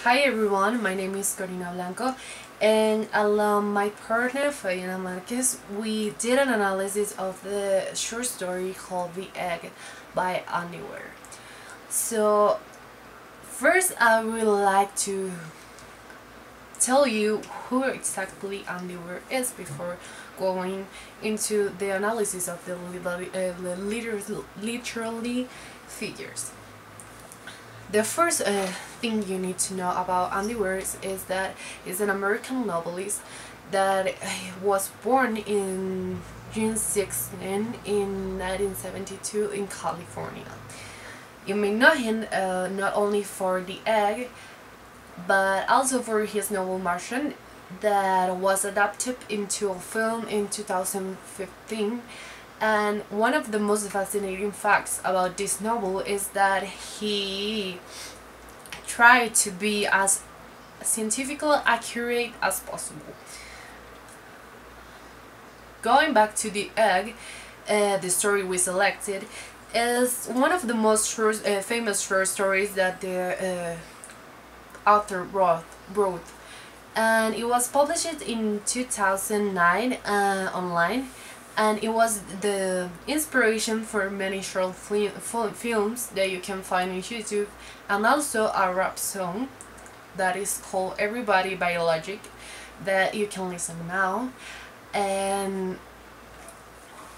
Hi everyone, my name is Corina Blanco, and along my partner Fabiana Márquez, we did an analysis of the short story called The Egg by Weir. So first I would like to tell you who exactly Weir is before going into the analysis of the literally figures. The first thing you need to know about Weir is that he's an American novelist that was born in June 16 in 1972 in California. You may know him not only for The Egg, but also for his novel Martian that was adapted into a film in 2015. And one of the most fascinating facts about this novel is that he tried to be as scientifically accurate as possible. Going back to The Egg, the story we selected is one of the most famous short stories that the author wrote, and it was published in 2009 online. And it was the inspiration for many short films that you can find on YouTube, and also a rap song that is called Everybody by Logic that you can listen now. And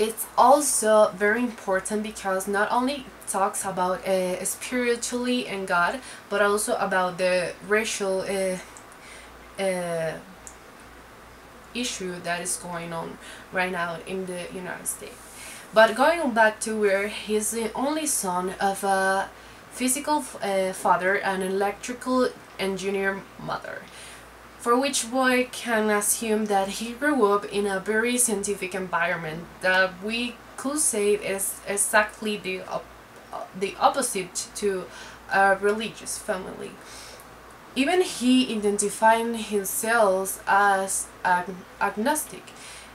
it's also very important because not only talks about spiritually and God, but also about the racial issue that is going on right now in the United States. But going back to Weir, he's the only son of a physical father and an electrical engineer mother, for which boy can assume that he grew up in a very scientific environment that we could say is exactly the opposite to a religious family. Even he identified himself as agnostic.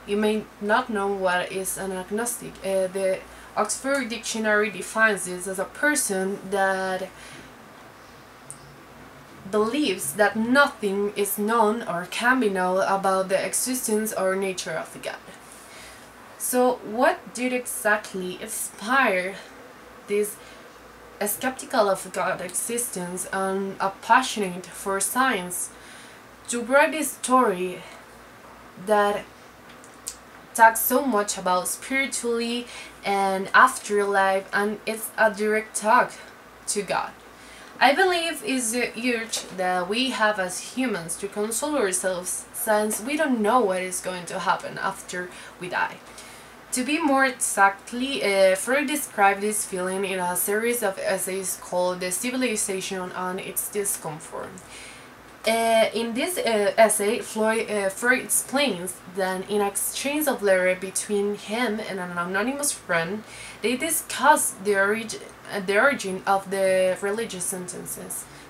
You may not know what is an agnostic. The Oxford Dictionary defines this as a person that believes that nothing is known or can be known about the existence or nature of God. So what did exactly inspire this skeptical of God's existence and a passionate for science to write this story that talks so much about spirituality and afterlife, and it's a direct talk to God? I believe it's the urge that we have as humans to console ourselves, since we don't know what is going to happen after we die. To be more exactly, Freud described this feeling in a series of essays called The Civilization and Its Discomfort. In this essay, Freud explains that in exchange of letters between him and an anonymous friend, they discuss the origin of the religious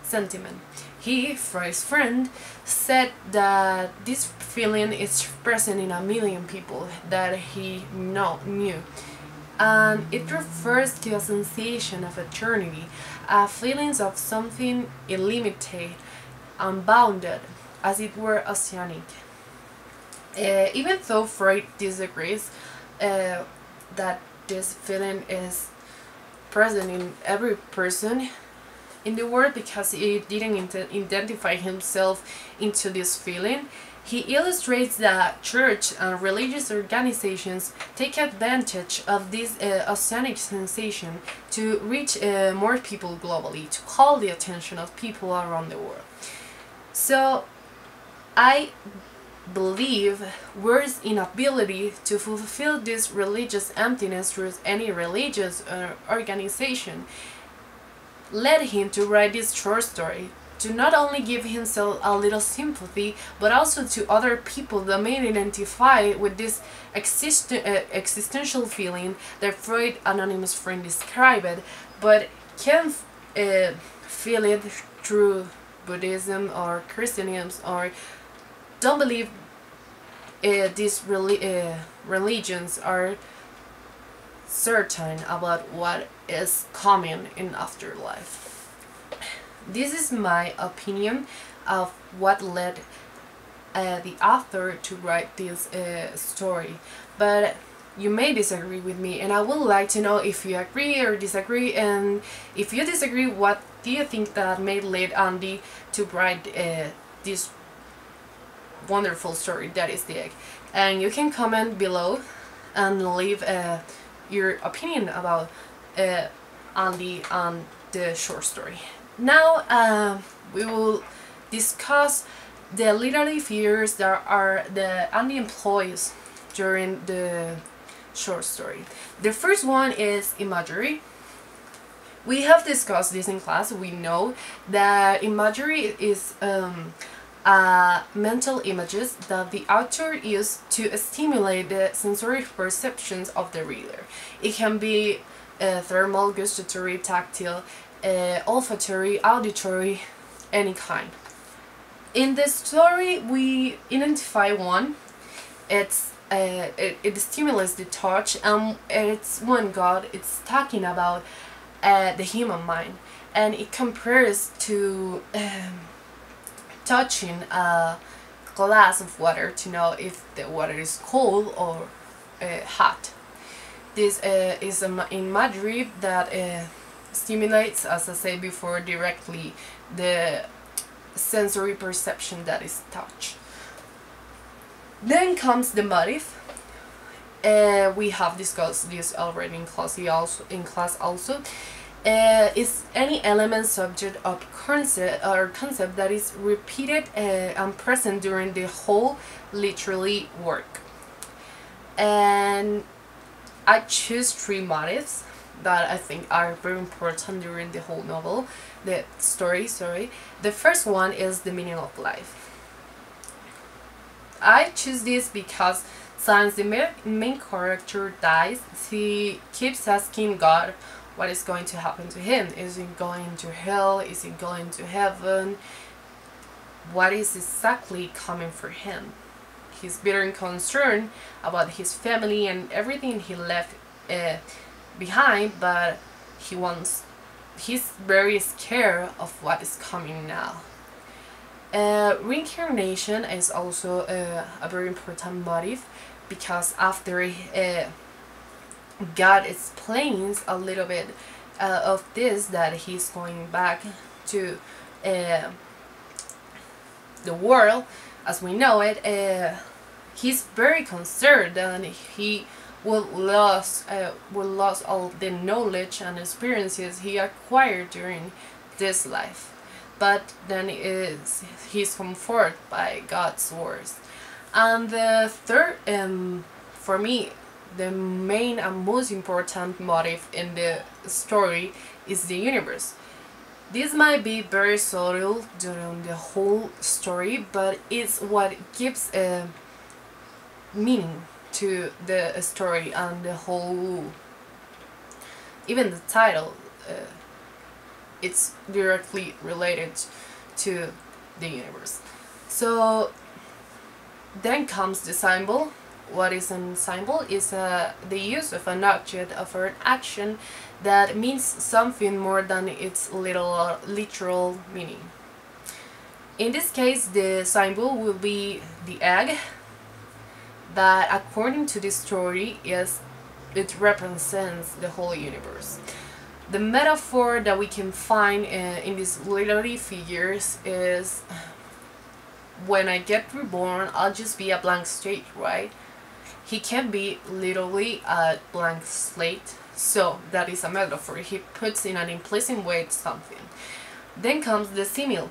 sentiment. He, Freud's friend, said that this feeling is present in a million people that he knew, and it refers to a sensation of eternity, a feeling of something illimited, unbounded, as it were oceanic. Even though Freud disagrees that this feeling is present in every person in the world because he didn't identify himself into this feeling, he illustrates that church and religious organizations take advantage of this oceanic sensation to reach more people globally, to call the attention of people around the world. So I believe Weir's inability to fulfill this religious emptiness through any religious organization led him to write this short story, to not only give himself a little sympathy, but also to other people that may identify with this existential feeling that Freud anonymous friend described, but can feel it through Buddhism or Christianism, or don't believe these religions are certain about what is coming in afterlife. This is my opinion of what led the author to write this story, but you may disagree with me, and I would like to know if you agree or disagree, and if you disagree, what do you think that made lead Andy to write this wonderful story that is The Egg. And you can comment below and leave your opinion about Andy and the short story. Now we will discuss the literary figures that are the Andy employs during the short story. The first one is imagery. We have discussed this in class. We know that imagery is mental images that the author used to stimulate the sensory perceptions of the reader. It can be thermal, gustatory, tactile, olfactory, auditory, any kind. In the story, we identify one. It stimulates the touch, and it's when God is talking about the human mind, and it compares to touching a glass of water to know if the water is cold or hot. This is an imagery that stimulates, as I said before, directly the sensory perception that is touch. Then comes the motive. We have discussed this already in class also. Is any element, subject, of concept that is repeated and present during the whole literary work. And I choose three motives that I think are very important during the whole novel, the story. The first one is the meaning of life. I choose this because since the main character dies, he keeps asking God what is going to happen to him. Is he going to hell? Is he going to heaven? What is exactly coming for him? He's very concerned about his family and everything he left behind, but he's very scared of what is coming now. Reincarnation is also a very important motive, because after God explains a little bit of this, that he's going back to the world as we know it, he's very concerned and he will lose all the knowledge and experiences he acquired during this life. But then he's comforted by God's words. And the third, for me, the main and most important motive in the story is the universe. This might be very subtle during the whole story, but it's what gives a meaning to the story and the whole, even the title. It's directly related to the universe. So then comes the symbol. What is a symbol? Is the use of an object of an action that means something more than its literal meaning. In this case, the symbol will be the egg, that according to the story it represents the whole universe. The metaphor that we can find in these literary figures is, when I get reborn, I'll just be a blank slate, right? He can be literally a blank slate, so that is a metaphor. He puts in an implicit way something. Then comes the simile.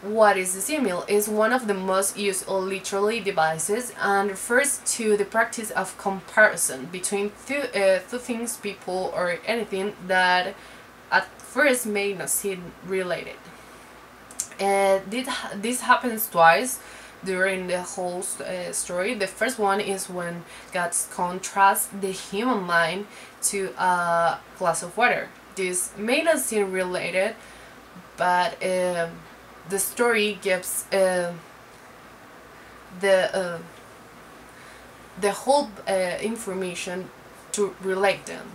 What is the simile? Is one of the most used literary devices and refers to the practice of comparison between two things, people, or anything that at first may not seem related. This happens twice during the whole story. The first one is when God contrasts the human mind to a glass of water. This may not seem related, but the story gives the whole information to relate them.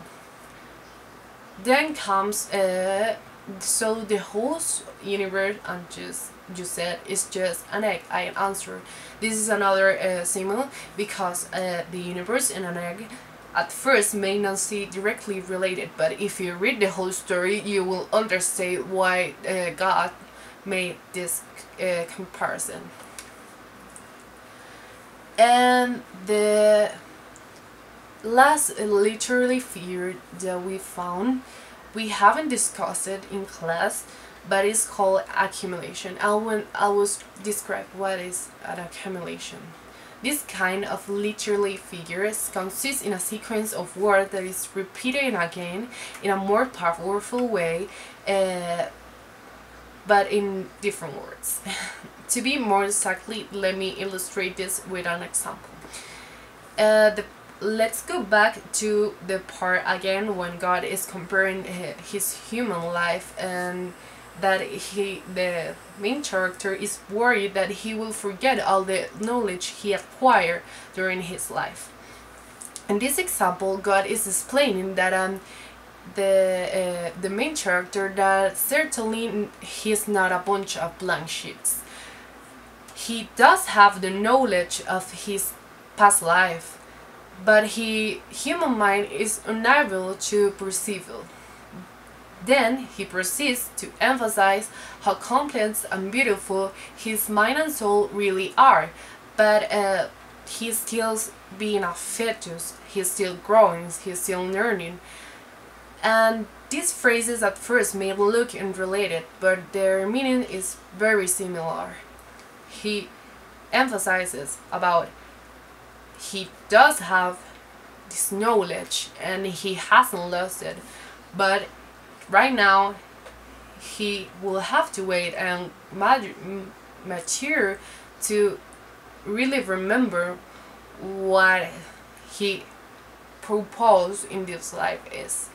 Then comes So the whole universe, and just you said, is just an egg. I answered. This is another simile, because the universe and an egg at first may not seem directly related, but if you read the whole story, you will understand why God made this comparison. And the last literary figure that we found, we haven't discussed it in class, but it's called accumulation. I will describe what is an accumulation. This kind of literary figures consists in a sequence of words that is repeated again in a more powerful way, but in different words. To be more exactly, let me illustrate this with an example. Let's go back to the part again when God is comparing his human life, and that the main character is worried that he will forget all the knowledge he acquired during his life. In this example, God is explaining that the main character, that certainly he's not a bunch of blank sheets. He does have the knowledge of his past life, but human mind is unable to perceive it. Then he proceeds to emphasize how complex and beautiful his mind and soul really are, but he's still being a fetus, he's still growing, he's still learning. And these phrases at first may look unrelated, but their meaning is very similar. He emphasizes about he does have this knowledge and he hasn't lost it, but right now he will have to wait and mature to really remember what he proposed in this life is.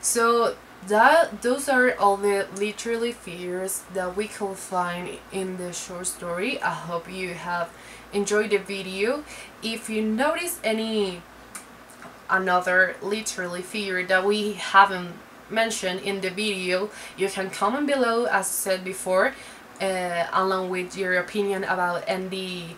So those are all the literary figures that we could find in the short story. I hope you have enjoyed the video. If you notice another literary figure that we haven't mentioned in the video, you can comment below, as said before, along with your opinion about and the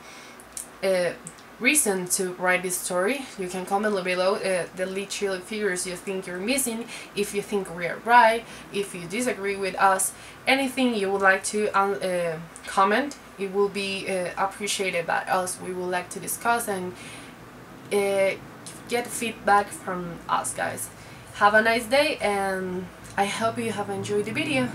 reason to write this story. You can comment below the literary figures you think you're missing, if you think we are right, if you disagree with us, anything you would like to comment. It will be appreciated by us. We would like to discuss and get feedback from us, guys. Have a nice day, and I hope you have enjoyed the video.